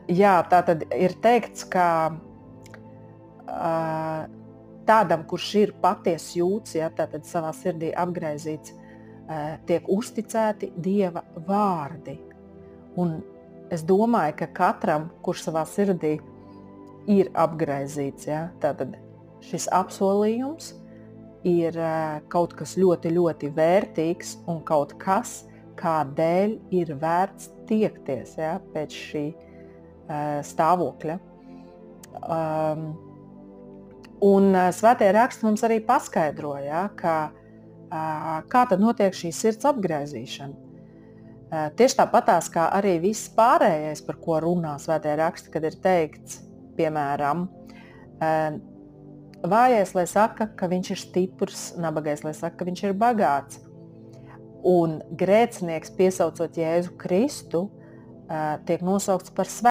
Jā, tā tad ir teikts, ka tādam, kurš ir patiesi jūts, ja, tātad savā sirdī apgraizīts, tiek uzticēti Dieva vārdi. Un es domāju, ka katram, kurš savā sirdī ir apgraizīts, ja, tātad šis apsolījums ir kaut kas ļoti, ļoti vērtīgs un kaut kas, kādēļ ir vērts tiekties, ja, pēc šī stāvokļa. Un svētie raksti mums arī paskaidroja, kā tad notiek šī sirds apgraizīšana. Tieši tāpatās, kā arī viss pārējais, par ko runā svētie raksti, kad ir teikts, piemēram, vājais, lai saka, ka viņš ir stiprs, nabagais, lai saka, ka viņš ir bagāts. Un grēcinieks, piesaucot Jēzu Kristu, tiek nosaukts par svētību.